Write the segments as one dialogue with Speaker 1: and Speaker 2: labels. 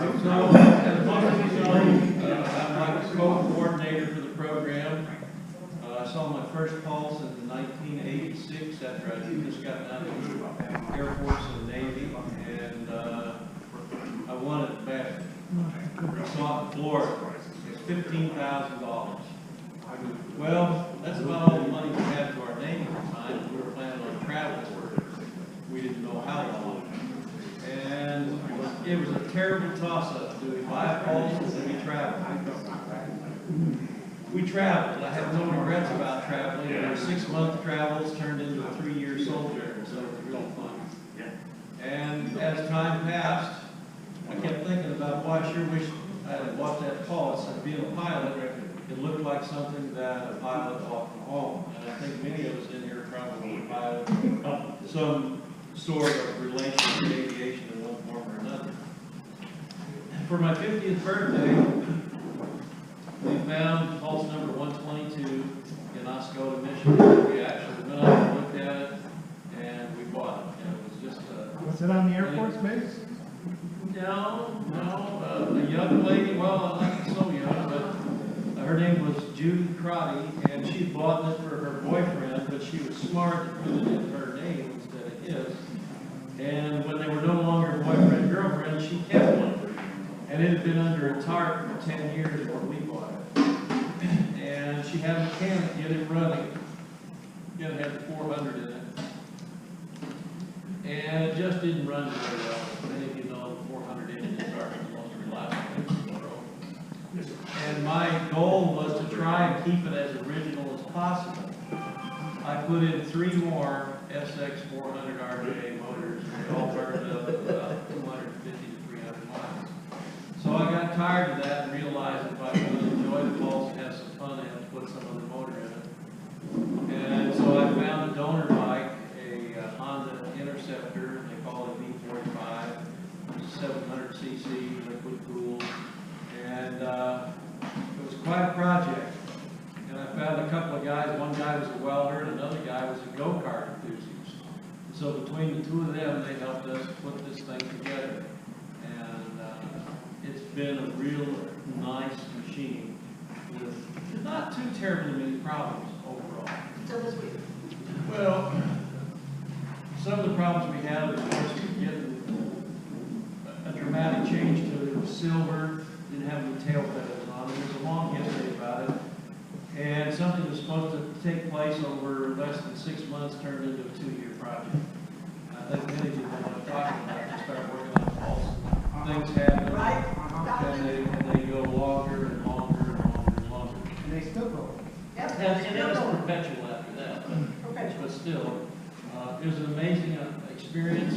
Speaker 1: So, as most of you know, I'm like the co-coordinator for the program. I saw my first pulse in 1986 after I just got done with the Air Force and Navy, and I won it badly. I saw it in Florida. It's $15,000. Well, that's about all the money we had to our name at the time. We were planning on traveling for we didn't know how long. And it was a terrible toss-up. Do we buy a pulse or do we travel? We traveled. I have no regrets about traveling. Our 6-month travels turned into a 3-year soldier, so it was real fun. And as time passed, I kept thinking about, well, I sure wish I had bought that pulse. And being a pilot, it looked like something that a pilot bought from home. And I think many of us in here probably pilot some sort of relation to aviation in one form or another. For my 50th birthday, we found pulse number 122 in Oscoda, Michigan. We actually went up and looked at it, and we bought it. And it was just
Speaker 2: was it on the Air Force base?
Speaker 1: No, a young lady, well, not so young, but her name was Judy Crotty, and she bought it for her boyfriend, but she was smart to put it in her name instead of his. And when they were no longer boyfriend, girlfriend, she kept one. And it had been under a tarp for 10 years when we bought it. And she had a mechanic get it running. It had 400 in it. And it just didn't run very well. Many of you know the 400 engine starter is the most reliable engine in the world. And my goal was to try and keep it as original as possible. I put in 3 more SX 400 RJ motors, and they all burned up about 250 to 300 miles. So I got tired of that and realized if I really enjoy the pulse and have some fun, I have to put some other motor in it. And so I found a donor bike, a Honda Interceptor, they call it V45, 700cc, liquid cooled, and it was quite a project. And I found a couple of guys. One guy was a welder, and another guy was a go-kart enthusiast. So between the two of them, they helped us put this thing together. And it's been a real nice machine with not too terribly many problems overall.
Speaker 3: Until this week.
Speaker 1: Well, some of the problems we had, of course, was getting a dramatic change to it. It was silver, didn't have any tail feathers on it. There's a long history about it. And something that was supposed to take place over less than 6 months turned into a 2-year project. And I think many of you know what I'm talking about. You start working on pulse, things happen,
Speaker 3: Right?
Speaker 1: and they go longer and longer and longer and longer.
Speaker 2: And they still go.
Speaker 3: Yep.
Speaker 1: And it was perpetual after that.
Speaker 3: Perpetual.
Speaker 1: But still, it was an amazing experience,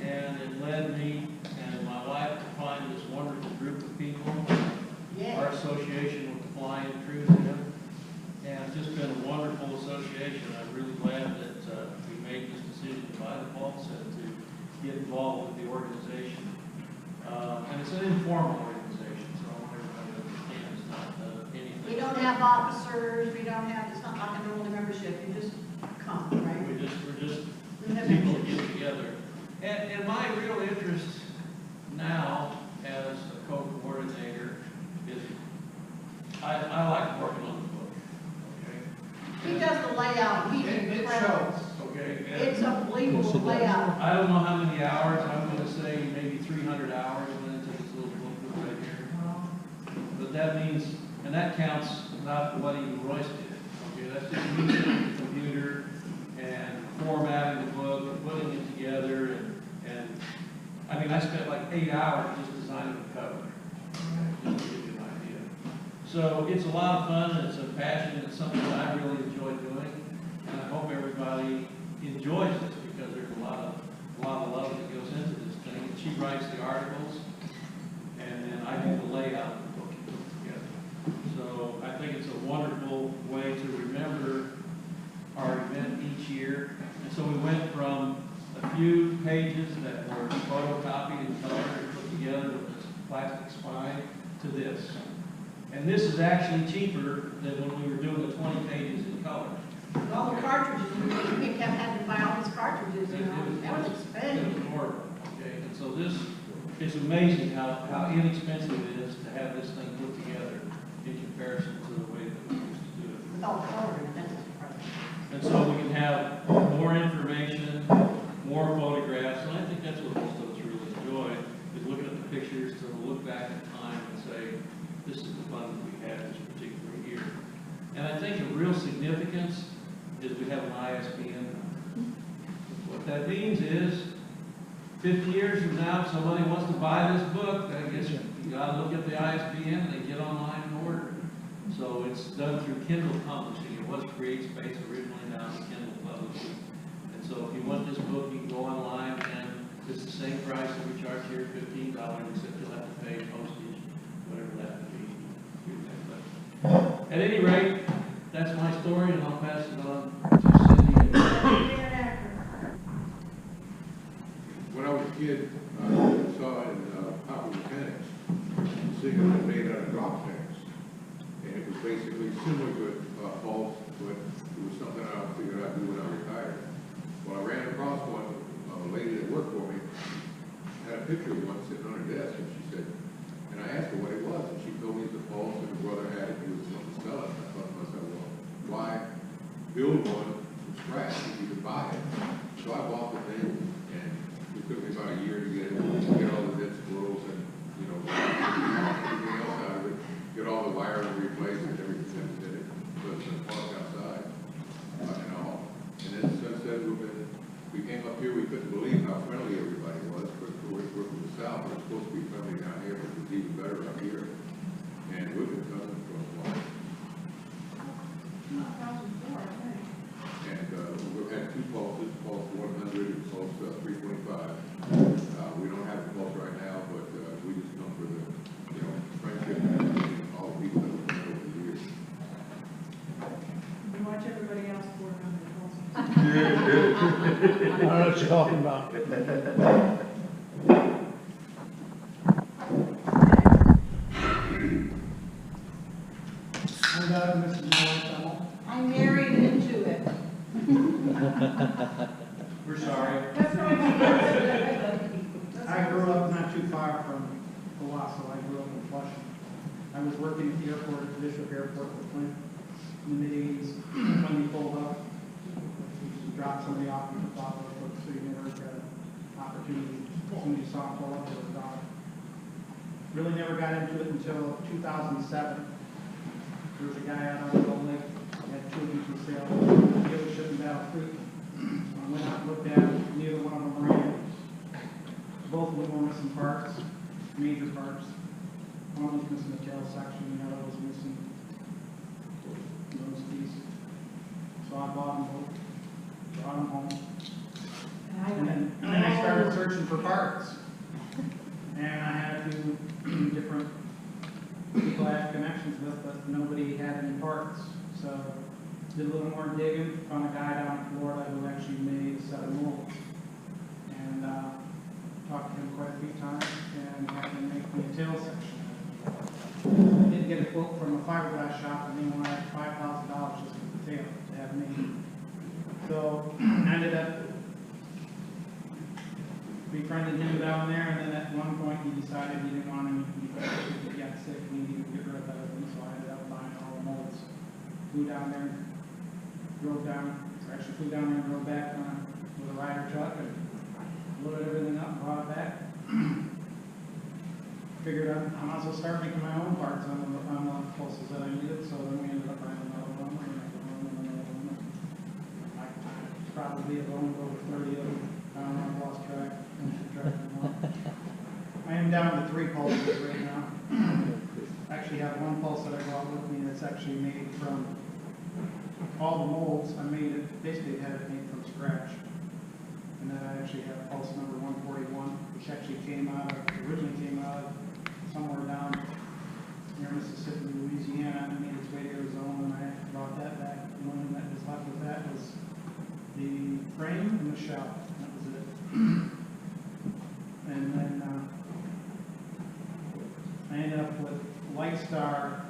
Speaker 1: and it led me and my wife to find this wonderful group of people, our association with the Flying Cruise Union. And it's just been a wonderful association. I'm really glad that we made this decision to buy the pulse and to get involved with the organization. And it's an informal organization, so I want everybody to understand it's not anything.
Speaker 3: We don't have officers, we don't have, it's not like a normal membership, you just come, right?
Speaker 1: We're just
Speaker 3: We have
Speaker 1: people
Speaker 3: membership.
Speaker 1: get together. And my real interest now as a co-coordinator is I like working on the book. Okay?
Speaker 3: He does the layout, he's
Speaker 2: It
Speaker 3: incredible.
Speaker 2: shows.
Speaker 1: Okay.
Speaker 3: It's unbelievable layout.
Speaker 1: I don't know how many hours, I'm going to say maybe 300 hours went into this little book right here. But that means, and that counts not what even Royce did. Okay, that's just me sitting at the computer and formatting the book and putting it together. And I mean, I spent like 8 hours just designing the cover. Just to give you an idea. So it's a lot of fun, and it's a passion, it's something that I really enjoy doing. And I hope everybody enjoys this because there's a lot of love that goes into this thing. And she writes the articles, and then I do the layout of the book you put together. So I think it's a wonderful way to remember our event each year. And so we went from a few pages that were photocopied in color and put together with this plastic spine to this. And this is actually cheaper than when we were doing the 20 pages in color.
Speaker 3: All the cartridges, we kept having to buy all these cartridges, you know, that was
Speaker 1: It
Speaker 3: expensive.
Speaker 1: was horrible, okay? And so this it's amazing how inexpensive it is to have this thing put together in comparison to the way that we used to do it.
Speaker 3: With all the coloring, that's part.
Speaker 1: And so we can have more information, more photographs, and I think that's what most of us really enjoy, is looking at the pictures to look back in time and say, this is the fun that we had this particular year. And I think the real significance is we have an ISBN number. What that means is, 50 years from now, if somebody wants to buy this book, I guess you gotta look at the ISBN and they get online and order it. So it's done through Kindle Publishing. It was CreateSpace originally, now it's Kindle Publishing. And so if you want this book, you can go online and it's the same price that we charge here, $15, except you'll have to pay postage, whatever that would be. But at any rate, that's my story, and I'll pass it on to Cindy.
Speaker 4: When I was a kid, I saw in Papa Mechanics, Singer that made out of drop tanks. And it was basically similar to a pulse, but it was something I figured I'd do when I retired. Well, I ran across one, a lady that worked for me, had a picture of one sitting on her desk, and she said, and I asked her what it was, and she told me it's a pulse, and her brother had it, he was wanting to sell it. And I thought to myself, well, why build one from scratch if you could buy it? So I bought the thing, and it took me about a year to get all the dead squirrels and, you know, everything else out of it, get all the wires replaced and everything that was in it, so it's been parked outside, and all. And then since then, we came up here, we couldn't believe how friendly everybody was. We're from the south, we're supposed to be friendly down here, but it's even better up here. And we've been coming for a while. And we've had two pulses, pulse 100 and pulse 325. We don't have a pulse right now, but we just come for the, you know, friendship and all the people that we've met over the years.
Speaker 3: You watch everybody else pour around their pulses.
Speaker 2: I don't know what you're talking about. I'm Mrs. Morris.
Speaker 3: I'm married into it.
Speaker 1: We're sorry.
Speaker 3: That's right.
Speaker 2: I grew up not too far from Owasso. I grew up in Flushing. I was working at the airport, at the Bishop Airport with Flint in the mid-80s when we pulled up. We used to drop somebody off in the top of the foot, so you never got an opportunity. As soon as you saw them pull up, they were gone. Really never got into it until 2007. There was a guy out on the Gold Lake, he had 2 of them for sale, dealership in Battle Creek. I went out and looked at them, neither one of them ran. Both of them were missing parts, major parts. One was missing the tail section, the other was missing those pieces. So I bought them both, brought them home. And then I started searching for parts. And I had a few different people I had connections with, but nobody had any parts. So did a little more digging, found a guy down in Florida who actually made a set of molds. And talked to him quite a few times and had him make me a tail section. I did get a quote from a fiberglass shop and they wanted $5,000 just for the tail to have made. So I ended up befriended him down there, and then at one point he decided he didn't want him, he got sick and he needed to get rid of everything, so I ended up buying all the molds. Flew down there, drove down, or actually flew down there and drove back with a rider truck and loaded everything up and brought it back. Figured I might as well start making my own parts on the pulses that I needed, so then we ended up buying another one, and another one. I probably have owned over 30 of them. I don't know, I've lost track. I am down to 3 pulses right now. I actually have one pulse that I brought with me that's actually made from all the molds. I made it, basically had it made from scratch. And then I actually have pulse number 141, which actually originally came out of somewhere down near Mississippi, Louisiana, and made its way to Arizona, and I brought that back. The one that was left with that was the frame and the shell. That was it. And then I ended up with Litestar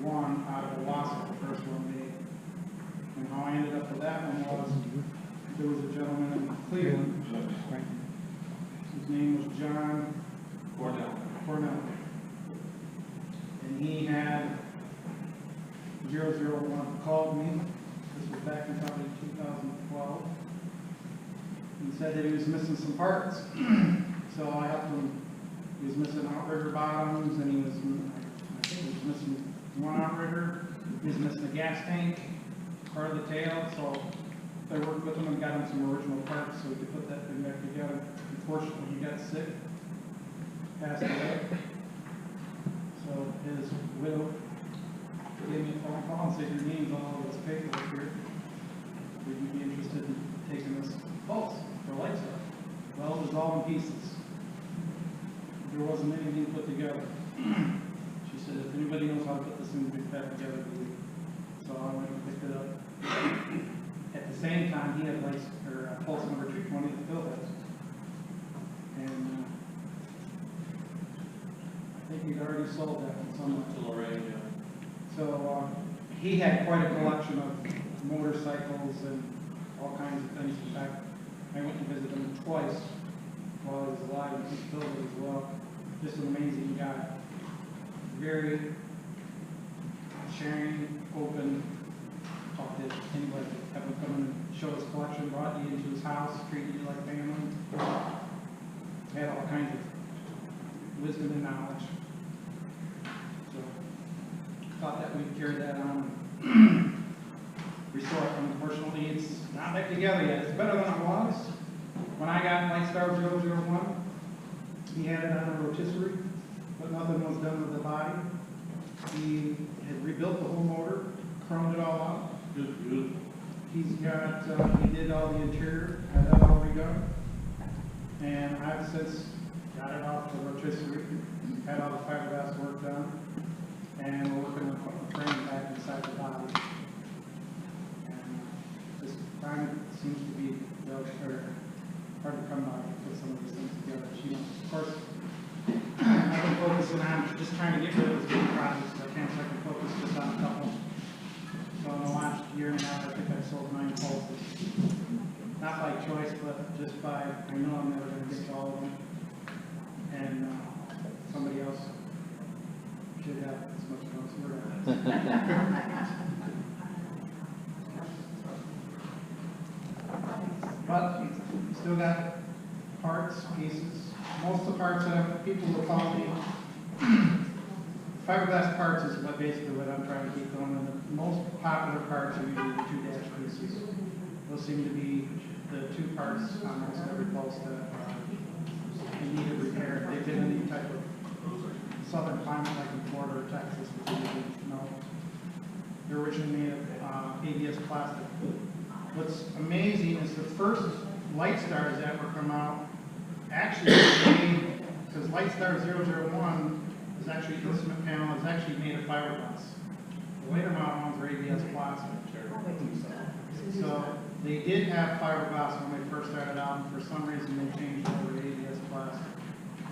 Speaker 2: 1 out of Owasso, the first one made. And how I ended up with that one was, there was a gentleman in Cleveland, his name was John Cornell. And he had 001 called me, this was back in probably 2012. He said that he was missing some parts. So I helped him. He was missing outrigger bottoms, and he was, I think he was missing one outrigger. He was missing a gas tank, part of the tail. So I worked with him and got him some original parts so we could put that thing back together. Unfortunately, he got sick, passed away. So his widow gave me a phone call and said, your name's on all this paperwork here. Would you be interested in taking this pulse for Litestar? Well, it was all in pieces. There wasn't anything put together. She said, if anybody knows how to put this thing back together, do it. So I went and picked it up. At the same time, he had pulse number 220 that Phil has. And I think he'd already sold that one somewhere.
Speaker 1: To Lorraine, yeah.
Speaker 2: So he had quite a collection of motorcycles and all kinds of things. In fact, I went and visited him twice while he was alive, and he still is as well. Just an amazing guy. Very sharing, open, talked to anybody, have him come and show his collection, brought you into his house, treated you like family. Had all kinds of wisdom and knowledge. So, thought that we'd carry that on. Restore it. Unfortunately, it's not back together yet. It's better than it was. When I got Litestar 001, he had it on a rotisserie, but nothing was done with the body. He had rebuilt the whole motor, chromed it all out.
Speaker 1: Good.
Speaker 2: He's got, he did all the interior, had that all redone. And I've since got it off the rotisserie, had all the fiberglass work done, and we're working on putting the frame back inside the body. And this time seems to be hard to come by to put some of these things together. You know, of course, I've been focusing on just trying to get rid of as many projects as I can, so I can focus just on a couple. So in the last year and a half, I think I've sold 9 pulses. Not by choice, but just by, I know I'm never going to get to all of them. And somebody else should have as much fun as we're having. But still got parts, pieces. Most of the parts that people will call me, fiberglass parts is basically what I'm trying to keep going. And the most popular parts are usually the 2 dash pieces. Those seem to be the 2 parts on almost every pulse that in need of repair. They've been in any type of southern climate like in Florida or Texas, which you know. They're originally made of ABS plastic. What's amazing is the first Litestars that ever come out actually made, because Litestar 001 is actually, the instrument panel is actually made of fiberglass. The later model ones were ABS plastic. So they did have fiberglass when they first started out, and for some reason they changed over to ABS plastic.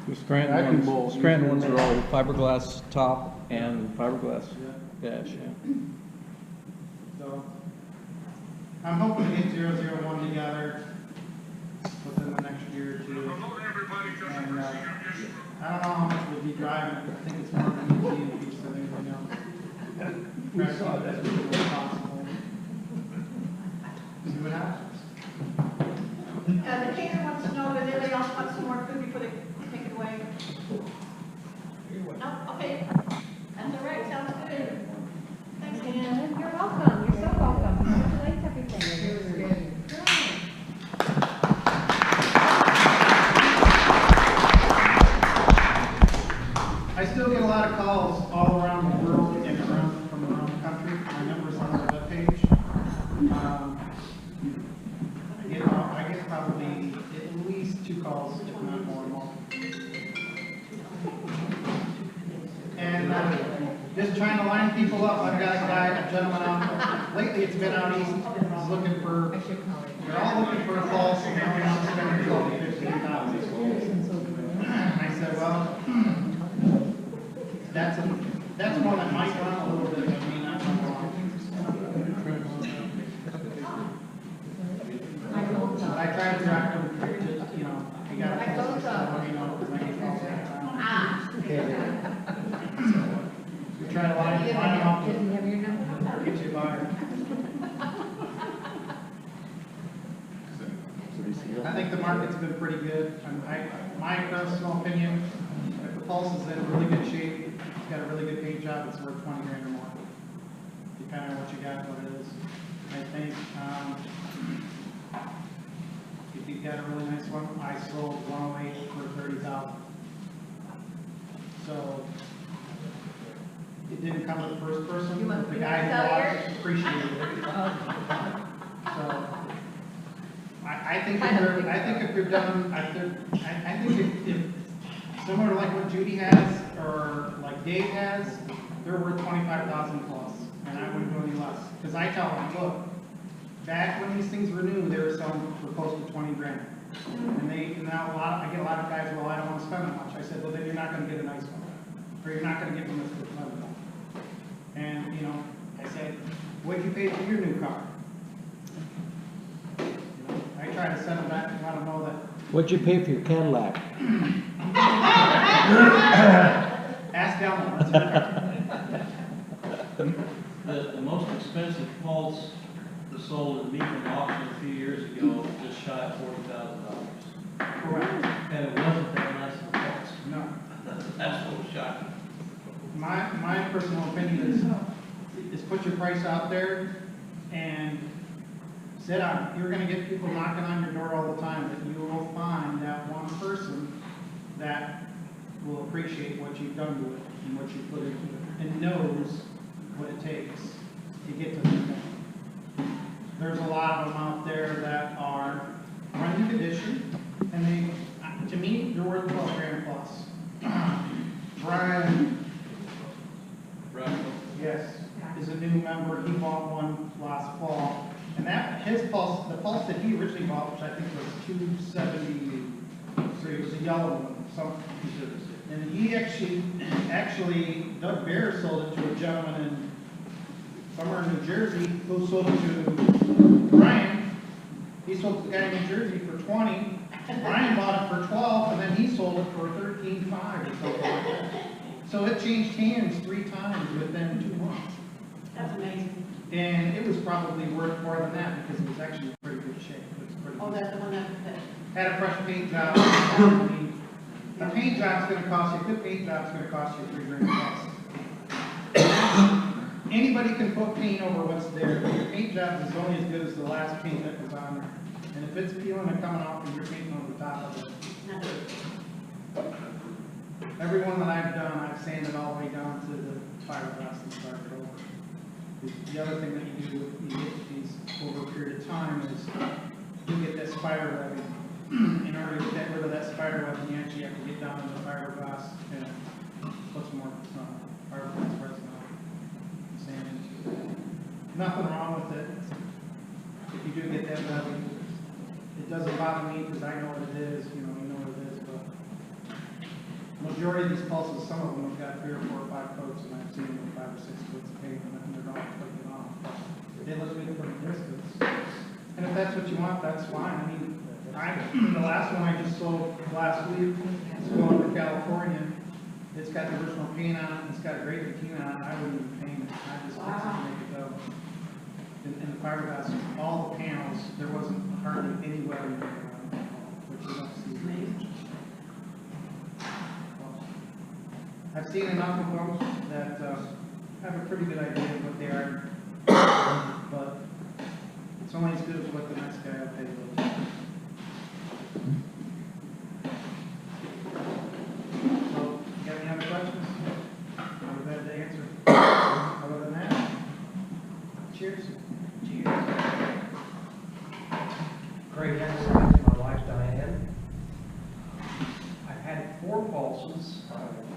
Speaker 5: The Scranton ones are all fiberglass top and fiberglass dash, yeah.
Speaker 2: So I'm hoping to get 001 together within the next year or 2. And I don't know how much we'll be driving. I think it's more of an easy piece than anything else. Try to keep it as little as possible. See what happens.
Speaker 3: The caterer wants to know, does anybody else want some more food before they take it away? No? Okay. That's all right, sounds good. Thanks, Ann.
Speaker 6: You're welcome. You're so welcome. You liked everything.
Speaker 2: I still get a lot of calls all around the world and from around the country. My number's on the webpage. I get probably at least 2 calls, if not more. And just trying to line people up. I've got a gentleman out. Lately, it's been out east. He's looking for. They're all looking for a pulse, and now we're not spending $15,000. I said, well, that's one that might run a little bit, but may not run long. But I try to direct them to, you know, you got to let me know, because I get calls all the time. Line them up.
Speaker 6: Does he have your number?
Speaker 2: Get you a buyer. I think the market's been pretty good. My personal opinion, if the Pulse is in really good shape, it's got a really good paint job, it's worth 20 grand or more. Depending on what you got, what it is. I think, if you've got a really nice one, I sold 108 for 30,000. So, it didn't come to the first person,
Speaker 3: You want-
Speaker 2: but the
Speaker 3: you
Speaker 2: guy who
Speaker 3: wanna sell
Speaker 2: bought
Speaker 3: yours?
Speaker 2: it appreciated it. So, I think
Speaker 6: I don't
Speaker 2: if you're done, I think if similar to like what Judy has, or like Dave has, they're worth 25,000 plus, and I wouldn't go any less. Because I tell them, look, back when these things were new, they were selling for close to 20 grand. And now I get a lot of guys, well, I don't want to spend that much. I said, well, then you're not gonna get a nice one, or you're not gonna get one that's worth $11. And, you know, I said, what'd you pay for your new car? I try to send them back and let them know that.
Speaker 7: What'd you pay for your Cadillac?
Speaker 2: Ask Delmo, that's her car.
Speaker 1: The most expensive Pulse was sold at Beacon auction a few years ago, just shy of $40,000.
Speaker 2: Correct.
Speaker 1: And it wasn't that nice of a Pulse.
Speaker 2: No.
Speaker 1: That's what was shocking.
Speaker 2: My personal opinion is put your price out there and sit on it. You're gonna get people knocking on your door all the time, but you will find that one person that will appreciate what you've done to it and what you put into it, and knows what it takes to get to the thing. There's a lot of them out there that are running condition, and to me, they're worth 12 grand plus. Brian, yes, is a new member. He bought one last fall. And his Pulse, the Pulse that he originally bought, which I think was 273, it was a yellow one, and he actually, Doug Bear sold it to a gentleman in somewhere in New Jersey, who sold it to Brian. He sold it to the guy in New Jersey for 20. Brian bought it for 12, and then he sold it for 13.5 or something like that. So it changed hands 3 times within 2 months.
Speaker 3: That's amazing.
Speaker 2: And it was probably worth more than that because it was actually in pretty good shape. It was pretty
Speaker 3: Oh, that's the one that,
Speaker 2: had a fresh paint job. I mean, a paint job's gonna cost you, a good paint job's gonna cost you 3 grand plus. Anybody can put paint over what's there, but your paint job is only as good as the last paint that was on there. And if it's peeling and coming off and you're painting over the top of it,
Speaker 3: not good.
Speaker 2: every one that I've done, I've sanded all the way down to the fiberglass and started over. The other thing that you do, you get these over a period of time is you get that spider webbing. In order to get rid of that spider webbing, you actually have to get down into the fiberglass and put some more fiberglass resin on, sand into it. Nothing wrong with it. If you do get that webbing, it doesn't bother me because I know what it is, you know what it is, but majority of these Pulses, some of them have got 3 or 4 or 5 coats, and I've seen them with 5 or 6 coats of paint on it, and they're not taking off. They look good from a distance. And if that's what you want, that's fine. I mean, the last one I just sold last week, it's going to California. It's got the original paint on it, it's got a great patina on it. I wouldn't even paint it. I just fix it to make it go. In the fiberglass, all the panels, there wasn't hardly any webbing on it, which you don't see.
Speaker 3: Amazing.
Speaker 2: I've seen enough of them that have a pretty good idea of what they are, but it's only as good as what the next guy will pay for. So, you got any other questions? I'm glad to answer. Other than that, cheers. Cheers.
Speaker 8: Great exercise, my wife Diane. I've had 4 Pulses, I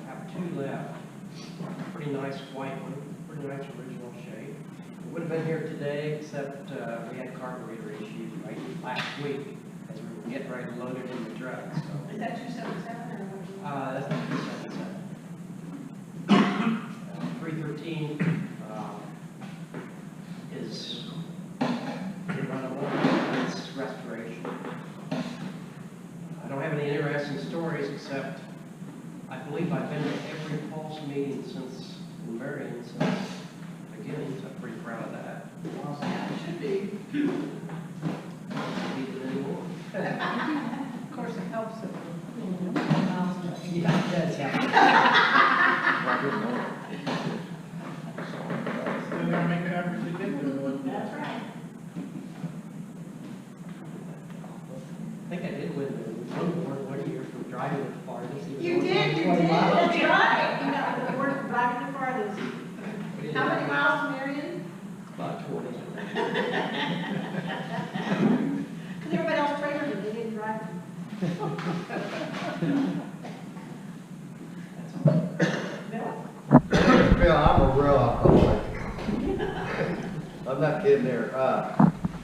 Speaker 8: have 2 left. Pretty nice white one, pretty nice original shape. Would have been here today, except we had carburetor issues right last week as we were getting ready to load it in the truck. So
Speaker 3: Is that 277 or what?
Speaker 8: that's not 313 is runnable. It's restoration. I don't have any interesting stories except I believe I've been to every Pulse meeting since Marion since proud of that.
Speaker 3: Yeah, it should be. Of course, it helps if
Speaker 2: Still gotta make an effort to get there.
Speaker 3: That's right.
Speaker 8: I think I did win the award one year for driving the farthest.
Speaker 3: You did, that's right. You got the award for driving the farthest. How many miles to Marion?
Speaker 8: About 20.
Speaker 3: Because everybody else traded it, they didn't drive.
Speaker 9: Bill, I'm a real alcoholic. I'm not kidding there.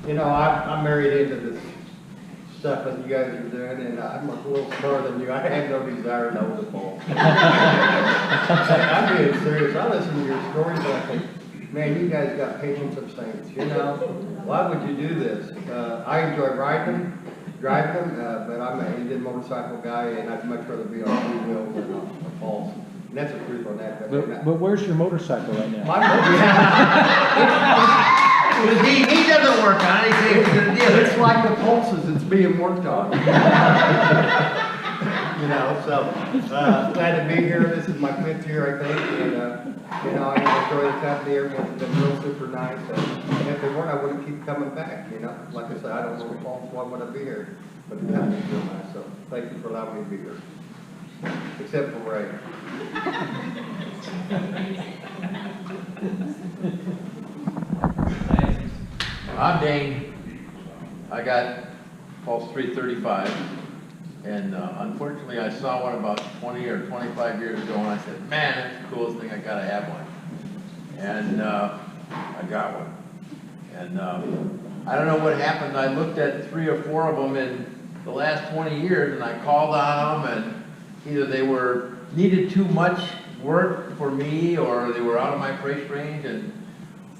Speaker 9: You know, I'm married into this stuff that you guys are doing, and I'm a little smarter than you. I have no desire to know the ball. I'm being serious. I listen to your stories and I think, man, you guys got patience of saints, you know? Why would you do this? I enjoy driving them, but I'm an Indian motorcycle guy, and I'd much rather be on two wheels than on a false. And that's the truth on that.
Speaker 7: But where's your motorcycle right now?
Speaker 9: He doesn't work on it. It's like the pulses. It's being worked on. You know, so glad to be here. This is my 5th year, I think, and you know, I enjoy the company. Everyone's been real super nice. And if they weren't, I wouldn't keep coming back. You know, like I said, I don't know the faults. Why would I be here? But the company's real nice. So thank you for allowing me to be here. Except for Ray.
Speaker 10: I'm Dane. I got Pulse 335, and unfortunately I saw one about 20 or 25 years ago, and I said, man, that's the coolest thing, I gotta have one. And I got one. And I don't know what happened, I looked at 3 or 4 of them in the last 20 years, and I called on them, and either they needed too much work for me, or they were out of my price range. And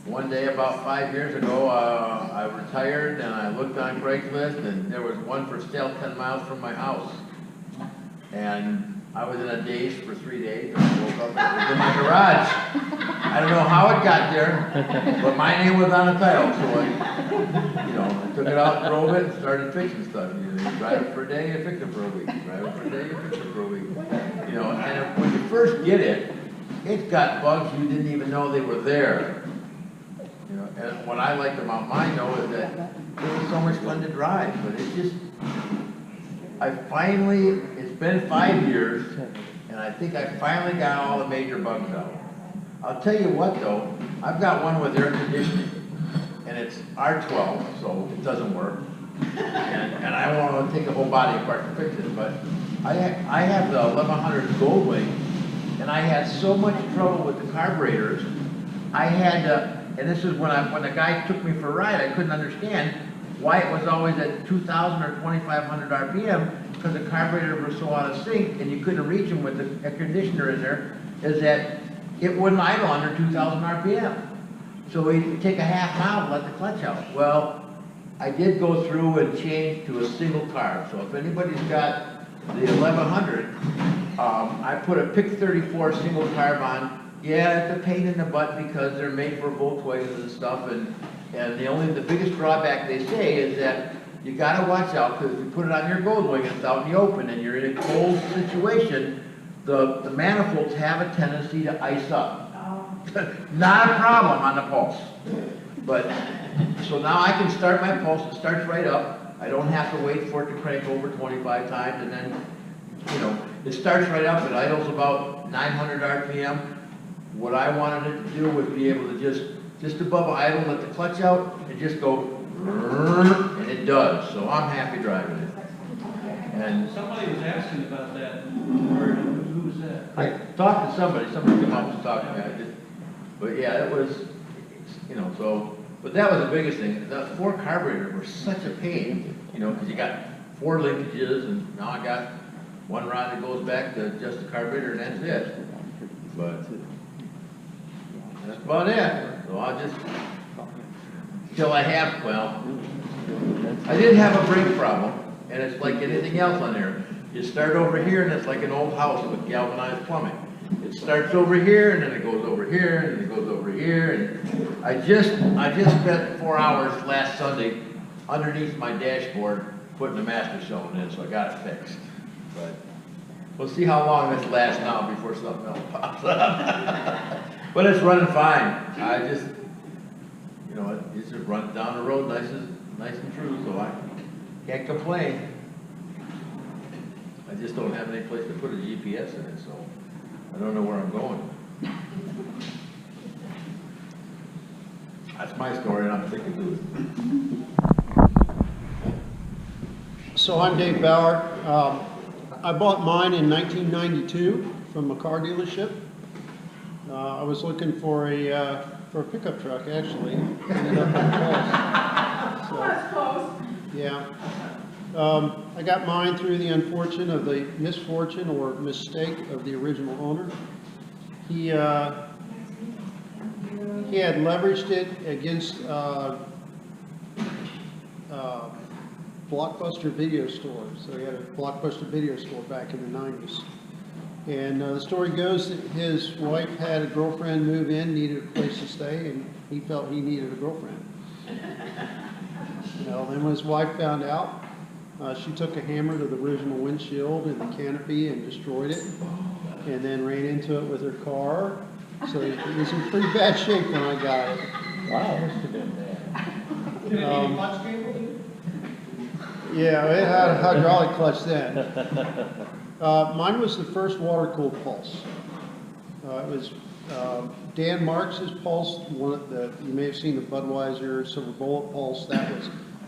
Speaker 10: one day about 5 years ago, I retired, and I looked on Craigslist, and there was one for sale 10 miles from my house. And I was in a daze for 3 days, and I woke up and it was in my garage. I don't know how it got there, but my name was on the title, so I took it out, drove it, and started fixing stuff. You drive it for a day, you fix it for a week. Drive it for a day, you fix it for a week. And when you first get it, it's got bugs you didn't even know they were there. And what I liked about mine, though, is that it was so much fun to drive. But it's just, it's been 5 years, and I think I finally got all the major bugs out. I'll tell you what, though, I've got one with air conditioning, and it's R12, so it doesn't work. And I don't want to take the whole body apart to fix it, but I have the 1100 Goldwing, and I had so much trouble with the carburetors. I had to, and this is when the guy took me for a ride, I couldn't understand why it was always at 2,000 or 2,500 RPM, because the carburetors were so out of sync, and you couldn't reach them with the air conditioner in there, is that it wouldn't idle under 2,000 RPM. So we'd take a half mile to let the clutch out. Well, I did go through and change to a single carb. So if anybody's got the 1100, I put a PIC 34 single carb on. Yeah, it's a pain in the butt because they're made for Volkswagens and stuff, and the biggest drawback they say is that you gotta watch out, because if you put it on your Goldwing and it's out in the open and you're in a cold situation, the manifolds have a tendency to ice up. Not a problem on the Pulse. But, so now I can start my Pulse, it starts right up. I don't have to wait for it to crank over 25 times, and then, it starts right up, it idles about 900 RPM. What I wanted it to do was be able to just above idle, let the clutch out, and just go, and it does. So I'm happy driving it. And
Speaker 1: Somebody was asking about that, who was that?
Speaker 10: I talked to somebody came up and talked to me. But yeah, it was, but that was the biggest thing. The 4 carburetors were such a pain, because you got 4 linkages, and now I got 1 rod that goes back to just the carburetor, and that's it. But that's about it. So I'll just, till I have, I did have a brake problem, and it's like anything else on there. You start over here, and it's like an old house with galvanized plumbing. it starts over here, and then it goes over here, and then it goes over here, and I just spent 4 hours last Sunday underneath my dashboard putting the master cylinder in, so I got it fixed. But we'll see how long this lasts now before something else pops up. But it's running fine. I just, you know, it just runs down the road nice and true, so I can't complain. I just don't have any place to put a GPS in it, so I don't know where I'm going. That's my story, and I'm sticking to it.
Speaker 11: So I'm Dave Bauer. I bought mine in 1992 from a car dealership. I was looking for a pickup truck, actually. Ended up in Pulse. So,
Speaker 3: That's close.
Speaker 11: yeah. I got mine through the unfortunate of the misfortune or mistake of the original owner. He had leveraged it against Blockbuster video store. So he had a Blockbuster video store back in the 90s. And the story goes that his wife had a girlfriend move in, needed a place to stay, and he felt he needed a girlfriend. Well, then when his wife found out, she took a hammer to the original windshield and the canopy and destroyed it, and then ran into it with her car. So it was in pretty bad shape when I got it.
Speaker 7: Wow, must have been bad.
Speaker 2: Did it need a clutch cable?
Speaker 11: Yeah, it had a hydraulic clutch then. Mine was the first water-cooled Pulse. It was Dan Marks's Pulse. You may have seen the Budweiser Silver Bullet Pulse.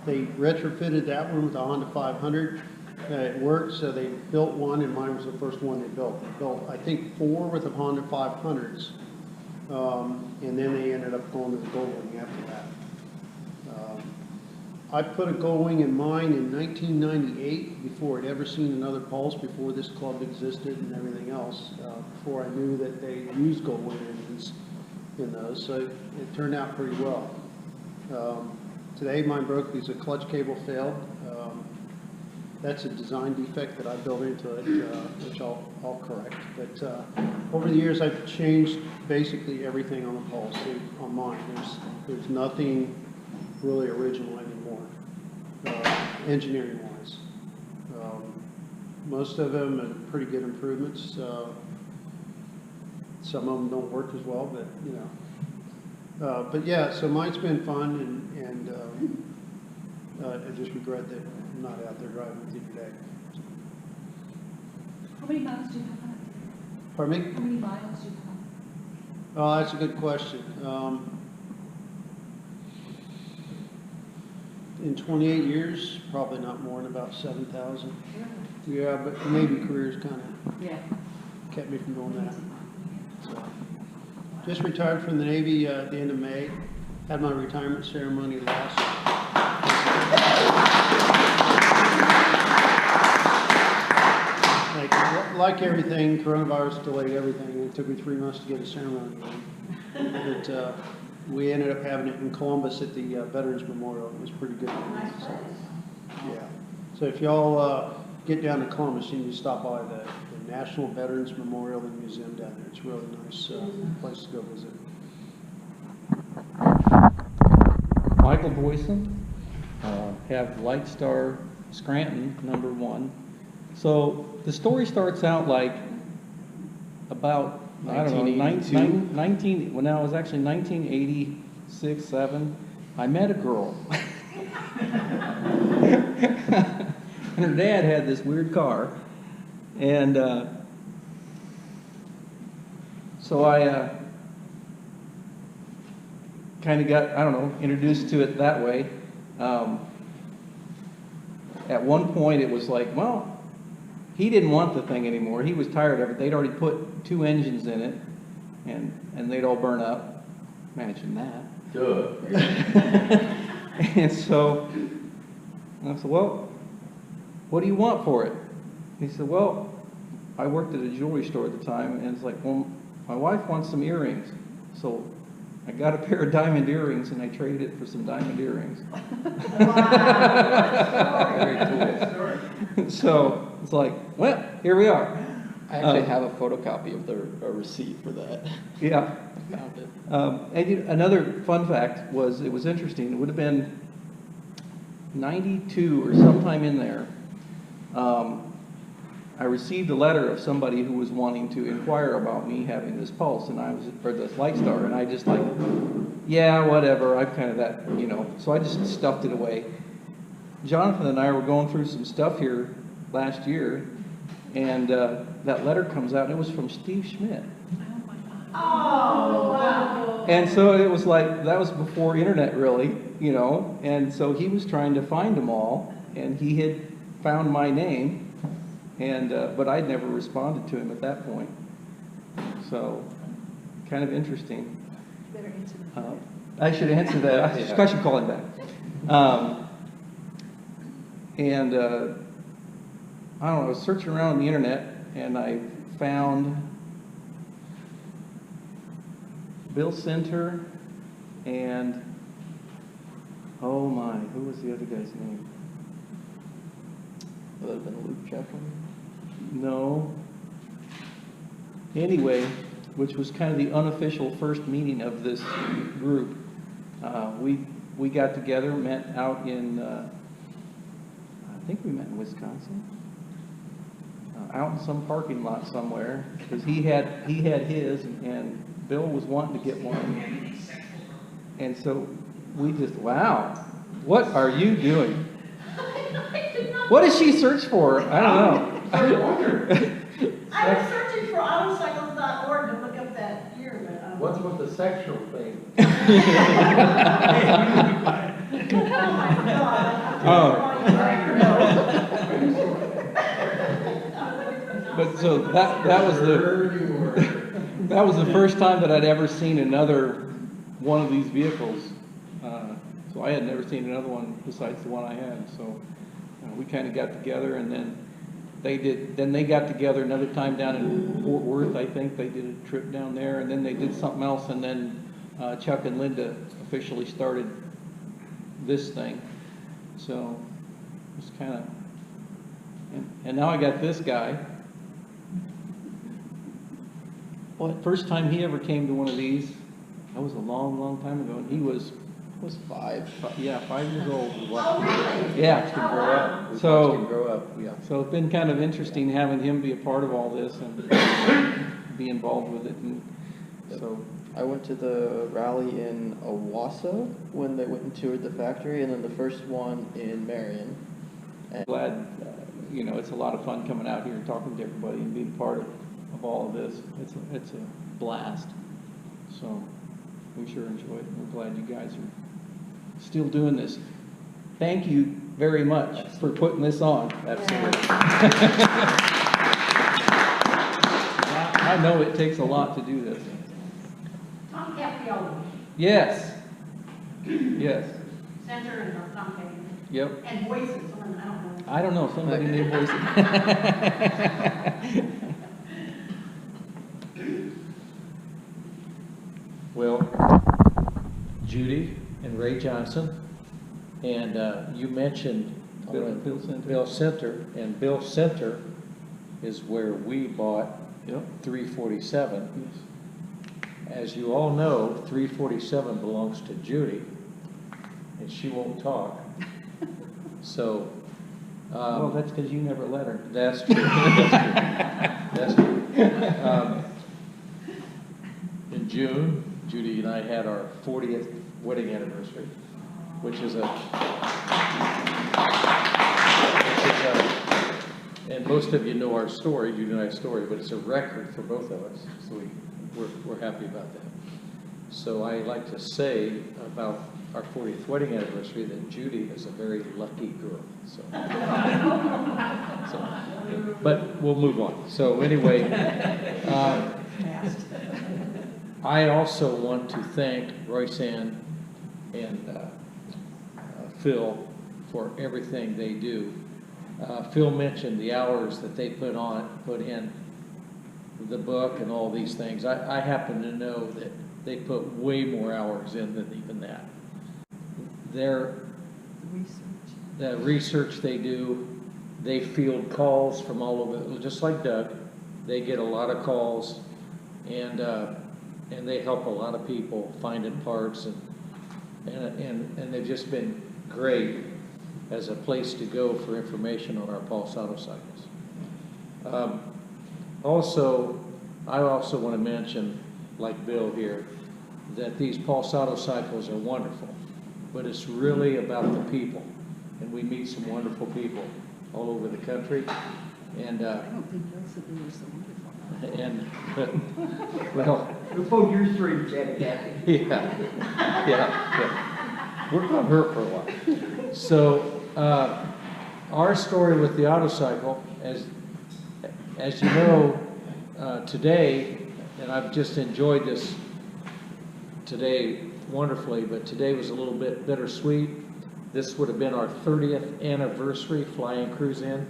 Speaker 11: They retrofitted that one with a Honda 500. It worked, so they built one, and mine was the first one they built. They built, I think, 4 with the Honda 500s, and then they ended up going to the Goldwing after that. I put a Goldwing in mine in 1998, before I'd ever seen another Pulse, before this club existed and everything else, before I knew that they used Goldwing engines in those, so it turned out pretty well. Today mine broke because a clutch cable failed. That's a design defect that I built into it, which I'll correct. But over the years I've changed basically everything on the Pulse, on mine. There's nothing really original anymore, engineering wise. Most of them are pretty good improvements. Some of them don't work as well, but you know. But yeah, so mine's been fun, and I just regret that I'm not out there driving with you today.
Speaker 6: How many miles do you have on it?
Speaker 11: Pardon me?
Speaker 6: How many miles do you have?
Speaker 11: Oh, that's a good question. In 28 years, probably not more than about 7,000. Yeah, but the Navy career's kind of kept me from doing that. So, just retired from the Navy at the end of May. Had my retirement ceremony like everything, coronavirus delayed everything. It took me 3 months to get a ceremony in. But we ended up having it in Columbus at the Veterans Memorial. It was pretty good. So, yeah. So if y'all get down to Columbus, you need to stop by the National Veterans Memorial and Museum down there. It's a really nice place to go visit.
Speaker 5: Michael Boyson, have Litestar Scranton, #1. So the story starts out like about, I don't know, 19, well now it was actually 1986, 7. I met a girl. And her dad had this weird car. And so I kind of got, I don't know, introduced to it that way. At one point it was like, well, he didn't want the thing anymore. He was tired of it. They'd already put 2 engines in it, and they'd all burn up. Imagine that.
Speaker 10: Duh.
Speaker 5: And so I said, well, what do you want for it? And he said, well, I worked at a jewelry store at the time, and it's like, well, my wife wants some earrings. So I got a pair of diamond earrings, and I traded it for some diamond earrings.
Speaker 10: Very cool.
Speaker 5: So it's like, well, here we are.
Speaker 12: I actually have a photocopy of a receipt for that.
Speaker 5: Yeah.
Speaker 12: I found it.
Speaker 5: Another fun fact was, it was interesting, it would have been 92 or sometime in there. I received a letter of somebody who was wanting to inquire about me having this pulse, and I was, or this Litestar, and I just like, yeah, whatever, I'm kind of that, you know, so I just stuffed it away. Jonathan and I were going through some stuff here last year, and that letter comes out, and it was from Steve Schmidt.
Speaker 3: Oh, wow.
Speaker 5: And so it was like, that was before internet really, you know, and so he was trying to find them all, and he had found my name, and but I'd never responded to him at that point. So, kind of interesting.
Speaker 3: Better answer that.
Speaker 5: I should answer that. I should call him back. And I don't know, I was searching around on the internet, and I found Bill Center and, oh my, who was the other guy's name?
Speaker 12: Would that have been Luke Chaplin?
Speaker 5: No. Anyway, which was kind of the unofficial first meeting of this group. We got together, met out in, I think we met in Wisconsin, out in some parking lot somewhere, because he had his, and Bill was wanting to get one. And so we just, wow, what are you doing? What does she search for? I don't know.
Speaker 3: I was searching for autocycles.org to look up that year, but.
Speaker 7: What's with the sexual thing?
Speaker 3: Oh my God.
Speaker 5: But so that was the first time that I'd ever seen another one of these vehicles. So I had never seen another one besides the one I had. So we kind of got together, and then they got together another time down in Fort Worth. I think they did a trip down there, and then they did something else, and then Chuck and Linda officially started this thing. So it's kind of, and now I got this guy. Well, first time he ever came to one of these, that was a long, long time ago, and he was 5 years old.
Speaker 3: Oh, really?
Speaker 5: Yeah.
Speaker 12: Watched him grow up. We
Speaker 5: So-
Speaker 12: watched him grow up, yeah.
Speaker 5: So it's been kind of interesting having him be a part of all this and be involved with it. And so
Speaker 12: I went to the rally in Owasso when they went and toured the factory, and then the first one in Marion. And
Speaker 5: glad, you know, it's a lot of fun coming out here and talking to everybody and being part of all of this. It's a blast. So we sure enjoy it. We're glad you guys are still doing this. Thank you very much for putting this on.
Speaker 12: absolutely.
Speaker 5: I know it takes a lot to do this.
Speaker 3: Tom Capriolo,
Speaker 5: Yes. Yes.
Speaker 3: Center and Tom Capriolo.
Speaker 5: Yep.
Speaker 3: And voices, someone, I don't know.
Speaker 5: I don't know, somebody named Voice.
Speaker 7: Well, Judy and Ray Johnson, and you mentioned
Speaker 5: Bill Center.
Speaker 7: Bill Center, and Bill Center is where we bought
Speaker 5: Yep.
Speaker 7: 347. As you all know, 347 belongs to Judy, and she won't talk. So,
Speaker 5: Well, that's because you never let her.
Speaker 7: that's true. That's true. In June, Judy and I had our 40th wedding anniversary, which is and most of you know our story, Judy and I's story, but it's a record for both of us, so we're happy about that. So I like to say about our 40th wedding anniversary that Judy is a very lucky girl, so. But we'll move on. So anyway, I also want to thank Royce Ann and Phil for everything they do. Phil mentioned the hours that they put in the book and all these things. I happen to know that they put way more hours in than even that. The research they do, they field calls from all over, just like Doug. They get a lot of calls, and they help a lot of people finding parts, and they've just been great as a place to go for information on our Pulse Auto Cycles. Also, I also want to mention, like Bill here, that these Pulse Auto Cycles are wonderful, but it's really about the people. And we meet some wonderful people all over the country. And,
Speaker 3: I don't think those of you are so wonderful.
Speaker 7: and, well,
Speaker 3: Who pulled your strings, Kathy?
Speaker 7: yeah. Worked on her for a while. So, our story with the auto cycle, as you know, today, and I've just enjoyed this today wonderfully, but today was a little bit bittersweet. This would have been our 30th anniversary flying cruise in.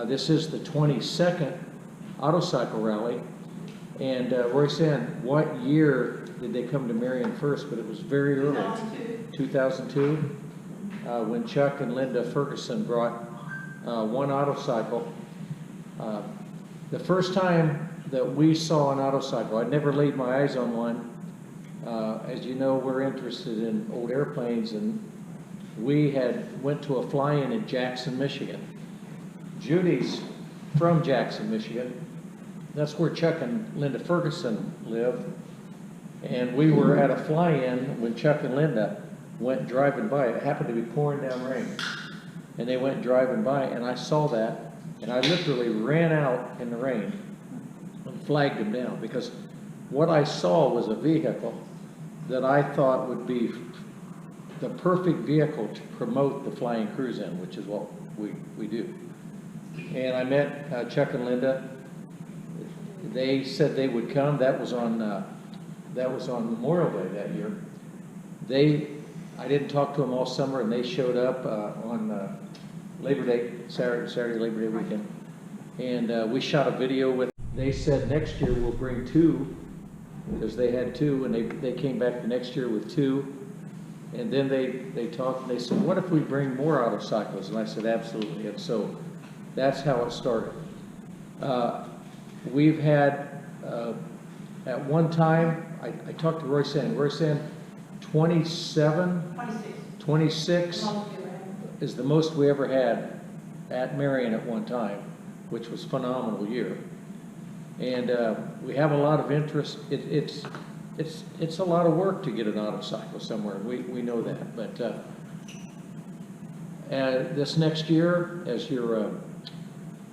Speaker 7: This is the 22nd auto cycle rally. And Royce-Ann, what year did they come to Marion first? But it was very early. 2002. When Chuck and Linda Ferguson brought one auto cycle. The first time that we saw an auto cycle, I'd never laid my eyes on one. As you know, we're interested in old airplanes, and we went to a fly-in in Jackson, Michigan. Judy's from Jackson, Michigan. That's where Chuck and Linda Ferguson live. And we were at a fly-in when Chuck and Linda went driving by. It happened to be pouring down rain. And they went driving by, and I saw that, and I literally ran out in the rain and flagged them down, because what I saw was a vehicle that I thought would be the perfect vehicle to promote the flying cruise in, which is what we do. And I met Chuck and Linda. They said they would come. That was on Memorial Day that year. I didn't talk to them all summer, and they showed up on Labor Day, Saturday Labor Day weekend. And we shot a video with. They said next year we'll bring two, because they had two, and they came back the next year with two. And then they talked, and they said, what if we bring more auto cycles? And I said, absolutely. And so that's how it started. We've had, at one time, I talked to Royce-Ann. Royce-Ann, 26 is the most we ever had at Marion at one time, which was a phenomenal year. And we have a lot of interest. It's a lot of work to get an auto cycle somewhere. We know that. But this next year, as you're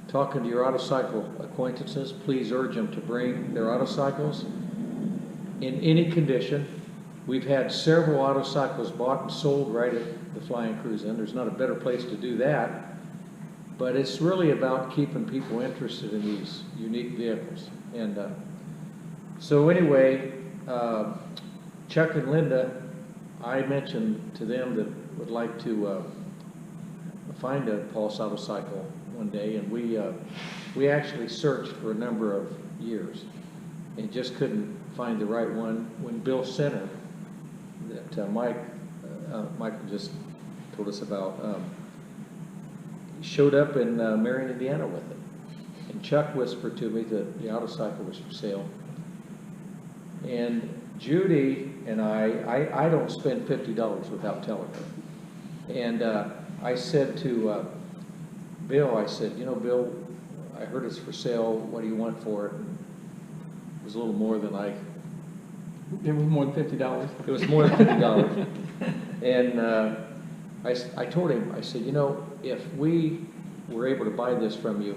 Speaker 7: talking to your auto cycle acquaintances, please urge them to bring their auto cycles in any condition. We've had several auto cycles bought and sold right at the Flying Cruise Inn. There's not a better place to do that. But it's really about keeping people interested in these unique vehicles. And so anyway, Chuck and Linda, I mentioned to them that would like to find a Pulse auto cycle one day, and we actually searched for a number of years and just couldn't find the right one. When Bill Center, that Michael just told us about, showed up in Marion, Indiana with it. And Chuck whispered to me that the auto cycle was for sale. And Judy and I don't spend $50 without telling her. And I said to Bill, I said, you know, Bill, I heard it's for sale. What do you want for it? And it was a little more than
Speaker 5: It was more than $50.
Speaker 7: It was more than $50. And I told him, I said, you know, if we were able to buy this from you,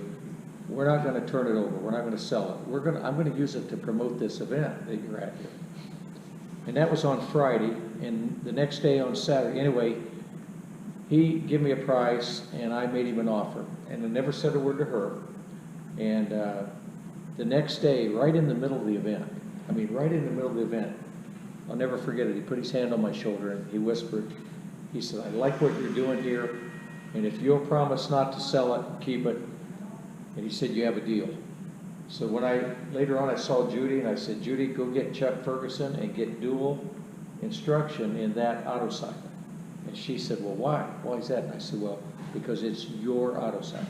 Speaker 7: we're not going to turn it over. We're not going to sell it. I'm going to use it to promote this event that you're at here. And that was on Friday, and the next day on Saturday, anyway, he gave me a price, and I made him an offer, and I never said a word to her. And the next day, right in the middle of the event, I'll never forget it, he put his hand on my shoulder and he whispered, he said, I like what you're doing here, and if you'll promise not to sell it, keep it. And he said, you have a deal. So later on I saw Judy, and I said, Judy, go get Chuck Ferguson and get dual instruction in that auto cycle. And she said, well, why? Why is that? And I said, well, because it's your auto cycle.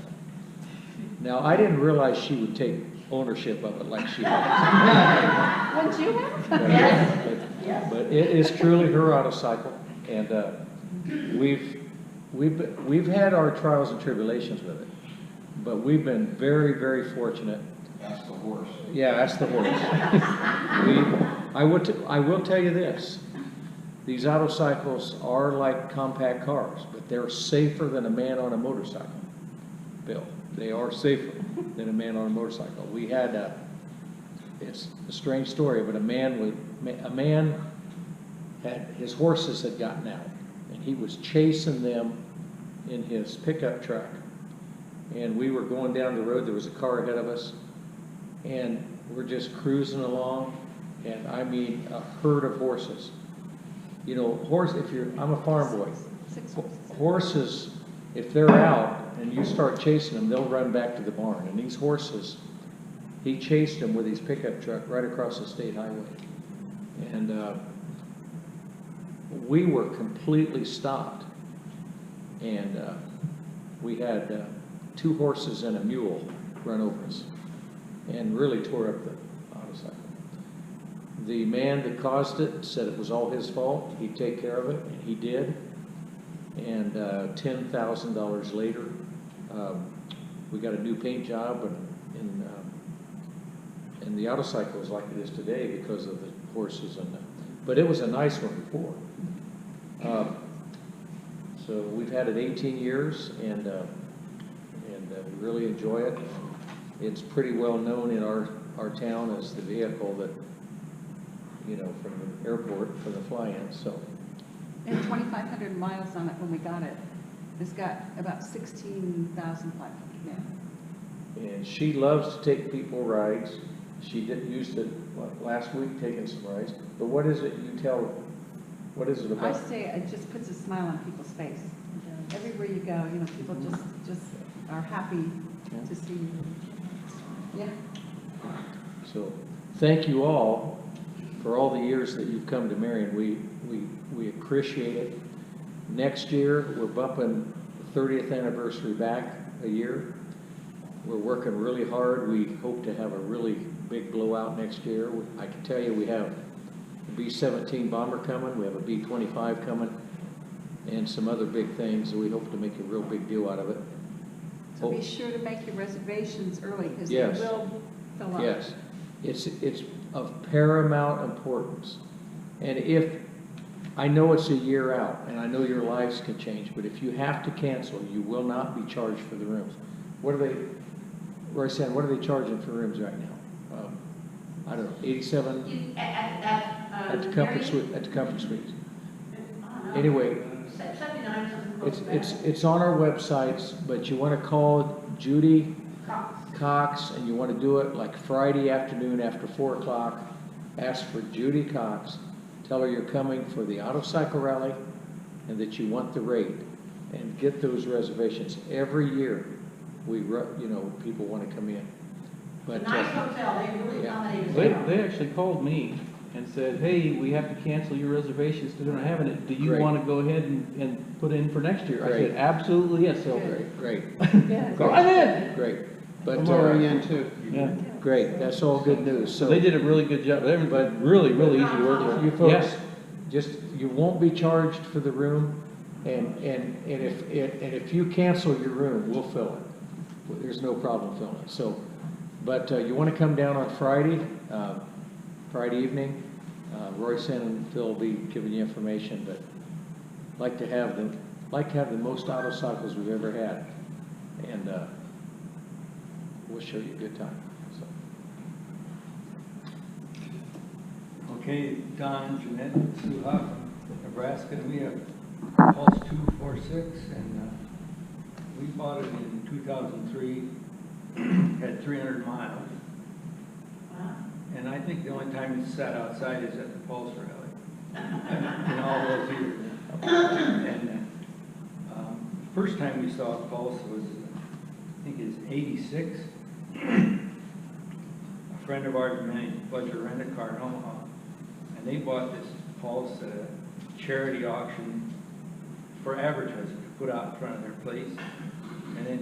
Speaker 7: Now, I didn't realize she would take ownership of it like she does.
Speaker 6: Wouldn't you have?
Speaker 7: But it is truly her autocycle, and we've had our trials and tribulations with it, but we've been very, very fortunate.
Speaker 4: Ask the horse.
Speaker 7: Yeah, that's the horse. I will tell you this, these autocycles are like compact cars, but they're safer than a man on a motorcycle, Bill. They are safer than a man on a motorcycle. We had it's a strange story, but a man had, his horses had gotten out, and he was chasing them in his pickup truck. And we were going down the road, there was a car ahead of us, and we're just cruising along, and I mean a herd of horses. You know, I'm a farm boy. Horses, if they're out and you start chasing them, they'll run back to the barn. And these horses, he chased them with his pickup truck right across the state highway. And we were completely stopped. And we had 2 horses and a mule run over us and really tore up the autocycle. The man that caused it said it was all his fault. He'd take care of it, and he did. And $10,000 later, we got a new paint job, and the autocycle is like it is today because of the horses but it was a nice one before. So we've had it 18 years, and we really enjoy it. It's pretty well known in our town as the vehicle that, you know, from the airport for the fly-in, so.
Speaker 6: And 2,500 miles on it when we got it. It's got about 16,500 now.
Speaker 7: And she loves to take people rides. She used it last week, taking some rides. But what is it what is it
Speaker 6: I
Speaker 7: about?
Speaker 6: say it just puts a smile on people's face. Everywhere you go, you know, people just are happy to see you. Yeah.
Speaker 7: So, thank you all for all the years that you've come to Marion. We appreciate it. Next year, we're bumping the 30th anniversary back a year. We're working really hard. We hope to have a really big blowout next year. I can tell you we have a B-17 bomber coming, we have a B-25 coming, and some other big things, and we hope to make a real big deal out of it.
Speaker 6: So be sure to make your reservations early, because they
Speaker 7: Yes.
Speaker 6: will fill up.
Speaker 7: Yes, it's of paramount importance. And I know it's a year out, and I know your lives can change, but if you have to cancel, you will not be charged for the rooms. What are they charging for rooms right now? I don't know, 87? At the Comfort Suites. Anyway, it's on our websites, but you want to call Judy Cox, and you want to do it like Friday afternoon after 4 o'clock. Ask for Judy Cox. Tell her you're coming for the autocycle rally and that you want the rate, and get those reservations. Every year, people want to come in. But
Speaker 3: Nice hotel, they really accommodated.
Speaker 1: They actually called me and said, hey, we have to cancel your reservations because they're not having it. Do you
Speaker 7: Great.
Speaker 1: want to go ahead and put in for next year? I
Speaker 7: Great.
Speaker 1: said, absolutely, yes. So
Speaker 7: Great.
Speaker 1: I'm in.
Speaker 7: Great. But,
Speaker 11: I'm already in too.
Speaker 1: Yeah.
Speaker 7: great, that's all good news.
Speaker 1: So they did a really good job. Everybody, really, really easy to work with.
Speaker 7: You folks,
Speaker 1: Yes.
Speaker 7: you won't be charged for the room, and if you cancel your room, we'll fill it. There's no problem filling it. So, but you want to come down on Friday evening. Royce and Phil will be giving you information, but like to have the most autocycles we've ever had, and we'll show you a good time. So.
Speaker 13: Okay, Don and Jeanette Suha from Nebraska. We have Pulse 246, and we bought it in 2003, had 300 miles.
Speaker 3: Wow.
Speaker 13: And I think the only time it's sat outside is at the Pulse rally, in all those years. And first time we saw a Pulse was, I think it's 86. A friend of ours managed a bunch of rent-a-car in Omaha, and they bought this Pulse at a charity auction for advertising to put out in front of their place. And then